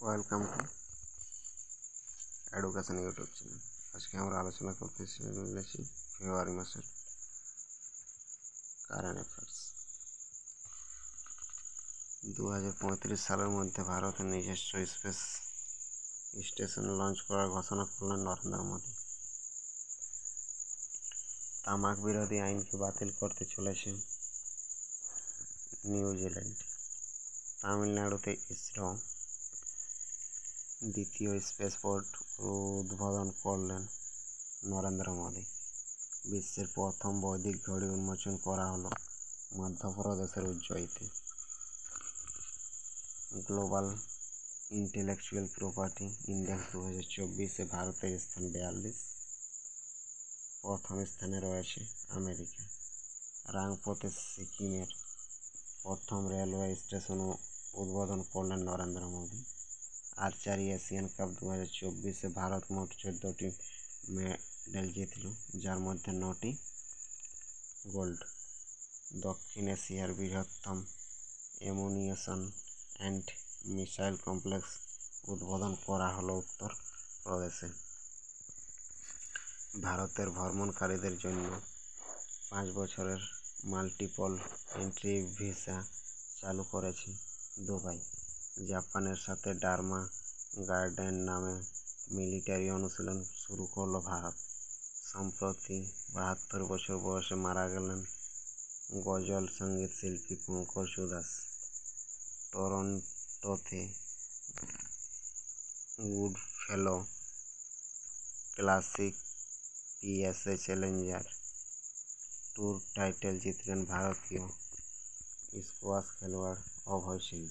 Welcome to education YouTube channel. আজকে আমরা আলোচনা করতেছি ফেব্রুয়ারি মাসের কারেন্ট অ্যাফেয়ার্স। 2035 সালের মধ্যে ভারতের নিজস্ব স্পেস স্টেশন লঞ্চ করার ঘোষণা করলেন নরেন্দ্র মোদী। তামাক বিরোধী আইনকে বাতিল করতে চলেছে নিউজিল্যান্ড। তামিলনাড়ুতে ইসরো দ্বিতীয় স্পেসপোর্ট উদ্বোধন করলেন নরেন্দ্র মোদী। বিশ্বের প্রথম বৈদিক ঘড়ি উন্মোচন করা হলো মধ্যপ্রদেশের উজ্জয়িতে। গ্লোবাল ইন্টেলেকচুয়াল প্রপার্টি ইন্ডেক্স 2024-এ ভারতের স্থান 42, প্রথম স্থানে রয়েছে আমেরিকা। রাংপুতে সিকিমের প্রথম রেলওয়ে স্টেশন উদ্বোধন করলেন Narendra Modi. Archery Asian cup 2024-এ ভারত মোট 14টি মেডেল জিতল, যার মধ্যে 9টি গোল্ড। দক্ষিণ এশিয়ার বৃহত্তম অ্যামুনিশন অ্যান্ড মিসাইল কমপ্লেক্স উদ্বোধন করা হলো উত্তর প্রদেশে। ভারতের ভ্রমণকারীদের জন্য 5 বছরের মাল্টিপল এন্ট্রি ভিসা চালু করেছে দুবাই। জাপানের সাথে ডার্মা গার্ডেন নামে মিলিটারি অনুশীলন শুরু করল ভারত। সম্প্রতি 72 বছর বয়সে মারা গেলেন গজল সঙ্গীত শিল্পী পঙ্কজ উদাস। টরন্টোতে গুডফেলো ক্লাসিক পিএসএ চ্যালেঞ্জার ট্যুর টাইটেল জিতলেন ভারতীয় স্কোয়াশ খেলোয়াড় অভয় সিং।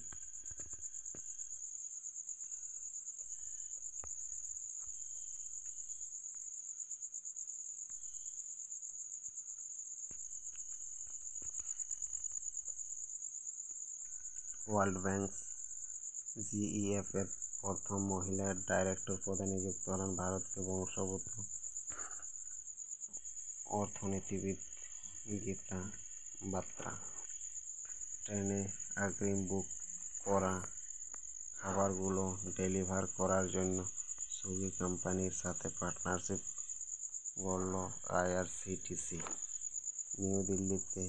ওয়ার্ল্ড ব্যাংক জিইএফ এর প্রথম মহিলা ডাইরেক্টর পদে নিযুক্ত হলেন ভারতীয় বংশোদ্ভূত অর্থনীতিবিদ গীতা বাত্রা। ট্রেনে অগ্রিম বুক করা খাবারগুলো ডেলিভার করার জন্য সুইগি কোম্পানির সাথে পার্টনারশিপ গড়ল আইআরসিটিসি। নিউ দিল্লিতে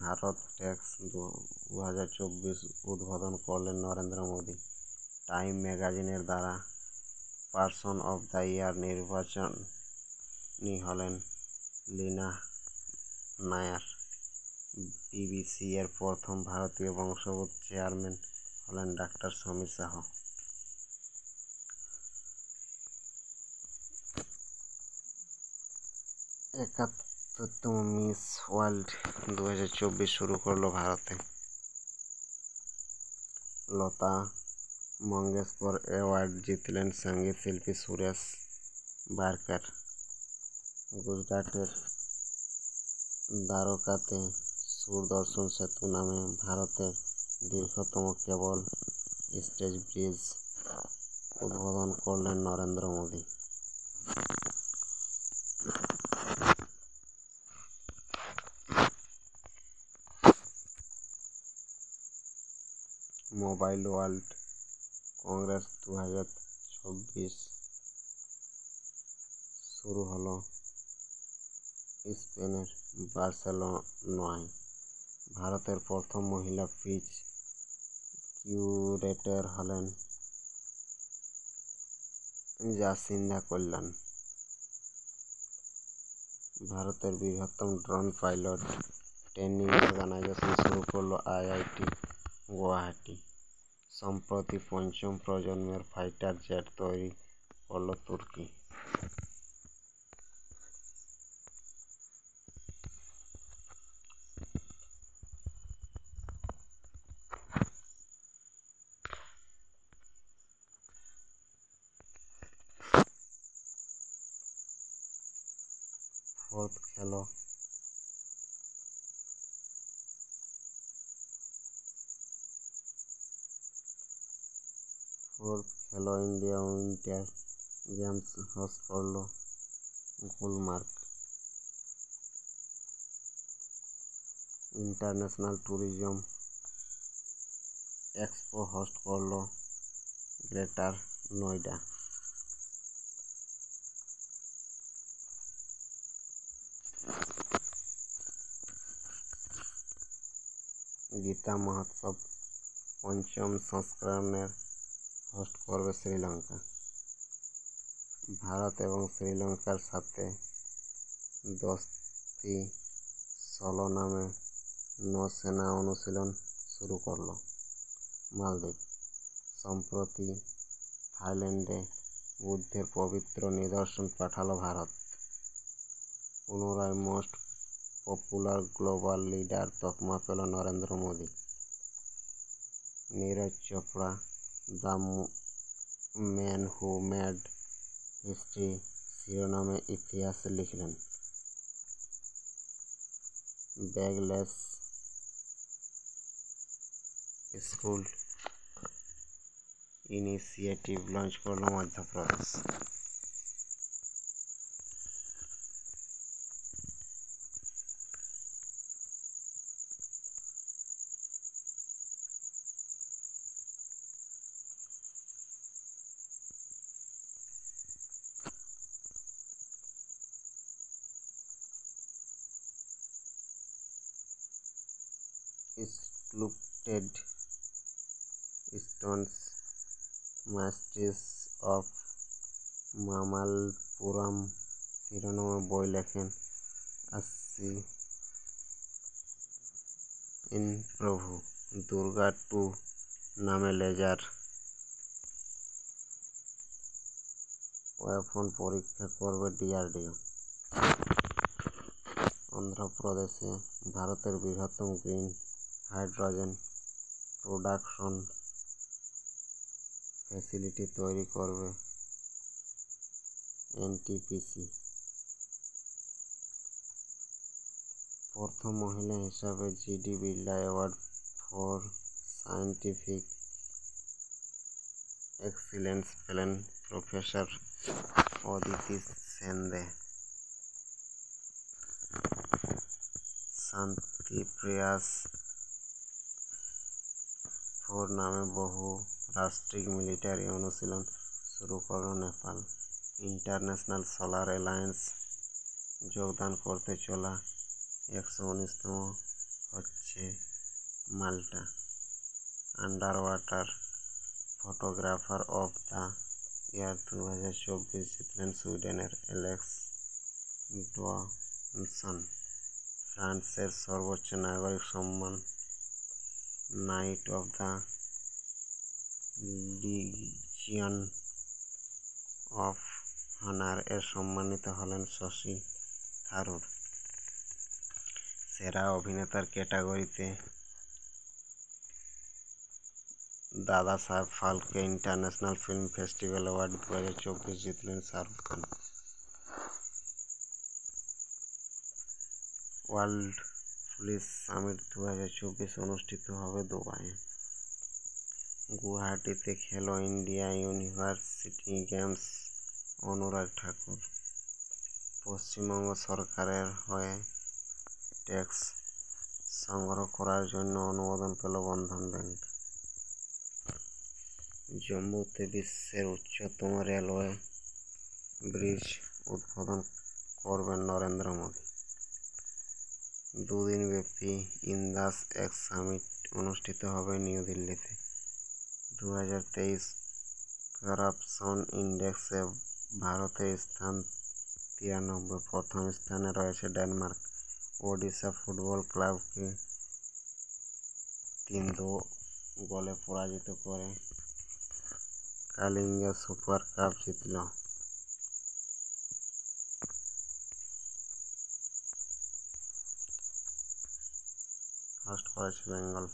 ভারত ট্যাক্স 2024 উদ্বোধন করলেন নরেন্দ্র মোদী। টাইম ম্যাগাজিনের দ্বারা পার্সন অফ দ্য ইয়ার নির্বাচনী হলেন লীনা নায়ার। বিবিসি এর প্রথম ভারতীয় বংশোদ্ভূত চেয়ারম্যান হলেন ডাক্তার সমীর শাহ। একাত্তরতম মিস ওয়ার্ল্ড 2024 শুরু করলো ভারতে। লতা মঙ্গেশকর অ্যাওয়ার্ড জিতলেন সঙ্গীত শিল্পী সুরেশ বারকার। গুজরাটের দ্বারকাতে সুদর্শন সেতু নামে ভারতের দীর্ঘতম কেবল স্টেজ ব্রিজ উদ্বোধন করলেন নরেন্দ্র মোদী। মোবাইল ওয়ার্ল্ড কংগ্রেস 2024 শুরু হলো স্পেনের বার্সেলোনায়। ভারতের প্রথম মহিলা পিচ কিউরেটর হলেন জাসিন্দা কল্যাণ। ভারতের বৃহত্তম ড্রোন পাইলট ট্রেনিং অর্গানাইজেশন শুরু করলো আইআইটি গুয়াহাটি। সম্প্রতি পঞ্চম প্রজন্মের ফাইটার জেট তৈরি করল তুর্কি। ফোর্থ খেলো ইন্ডিয়া উইন্টার গেমস হোস্ট করল Gulmarg. International tourism expo host করল গ্রেটার নয়ডা। গীতা মহোৎসব পঞ্চম সংস্করণের হোস্ট করবে শ্রীলঙ্কা। ভারত এবং শ্রীলঙ্কার সাথে দোস্তি স্থলনামে নৌসেনা অনুশীলন শুরু করল মালদ্বীপ। সম্প্রতি থাইল্যান্ডে বুদ্ধের পবিত্র নিদর্শন পাঠালো ভারত। পুনরায় মোস্ট পপুলার গ্লোবাল লিডার তকমা পেল Narendra Modi. Neeraj Chopra, the man who made history শিরোনামে ইতিহাস লিখলেন। ব্যাগলেস স্কুল ইনিশিয়েটিভ লঞ্চ করল মধ্যপ্রদেশ। স্ক্যাল্পটেড স্টোনস মাস্টার্স অফ মামাল্লপুরম শিরোনামে বই লেখেন আশ্বিন প্রভু। দুর্গা 2 নামে লেজার ওয়েপন পরীক্ষা করবে ডিআরডিও। অন্ধ্রপ্রদেশে ভারতের বৃহত্তম গ্রিন হাইড্রোজেন প্রোডাকশন ফ্যাসিলিটি তৈরি করবে এনটিপিসি। প্রথম মহিলা হিসাবে GD Birla award for scientific excellence পেলেন প্রফেসর অদিতি সেনদে। শান্তি প্রয়াস 4 নামে বহুরাষ্ট্রিক মিলিটারি অনুশীলন শুরু করল নেপাল। ইন্টারন্যাশনাল সোলার অ্যালায়েন্স যোগদান করতে চলা 119তম হচ্ছে Malta. Under water photographer of the year 2024 জিতলেন সুইডেনের অ্যালেক্স ডনসন। ফ্রান্সের সর্বোচ্চ নাগরিক সম্মান Knight of the Legion of Honour এর সম্মানিত হলেন শশী থারুর। সেরা অভিনেতার ক্যাটাগরিতে দাদা সাহেব Phalke international film festival award 2024 জিতলেন Shahrukh Khan. World police summit 2024 অনুষ্ঠিত হবে দুবাইয়ে। গুয়াহাটিতে খেলো ইন্ডিয়া ইউনিভার্সিটি গেমস অনুরাগ ঠাকুর। পশ্চিমবঙ্গ সরকারের হয়ে ট্যাক্স সংগ্রহ করার জন্য অনুমোদন পেল বন্ধন ব্যাংক। জম্মুতে বিশ্বের উচ্চতম রেলওয়ে ব্রিজ উদ্বোধন করবেন নরেন্দ্র মোদী। দুদিনব্যাপী ইন্দাস এক্স সামিট অনুষ্ঠিত হবে নিউ দিল্লিতে। 2023 করাপশন ইন্ডেক্সে ভারতের স্থান 93, প্রথম স্থানে রয়েছে ডেনমার্ক। ওডিশা ফুটবল ক্লাবকে 3-2 গোলে পরাজিত করে কালিঙ্গা সুপার কাপ জিতল। হোস্ট করেছে Bengal.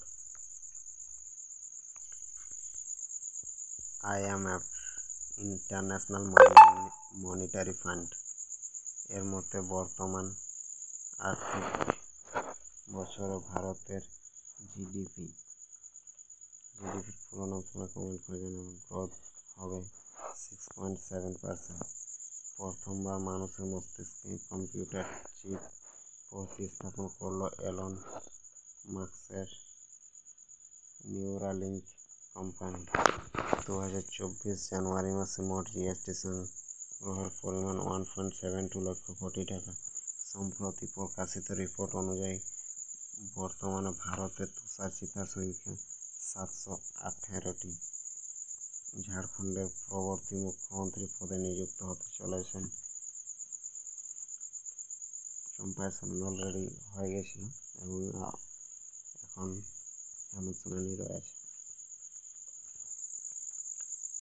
IMF international monetary fund এর মতে বর্তমান আর্থিক বছরে ভারতের জিডিপির পুরনো তুলনায় কমেন্ট করে জানানো গ্রোথ হবে 6.7%। প্রথমবার মানুষের মস্তিষ্কে কম্পিউটার চিপ প্রতিস্থাপন করল এলন মাস্কের নিউরালিঙ্ক কোম্পানি। 2024 জানুয়ারি মাসে মোট জিএসটি সংগ্রহের পরিমাণ 1.72 লক্ষ কোটি টাকা। সম্প্রতি প্রকাশিত রিপোর্ট অনুযায়ী বর্তমানে ভারতে তুষার চিতার সংখ্যা 718টি। ঝাড়খণ্ডের পরবর্তী মুখ্যমন্ত্রী পদে নিযুক্ত হতে চলেছেন চম্পাই সোরেন অলরেডি হয়ে গেছিল এবং এখন হেমন্ত সোরেনই রয়েছে।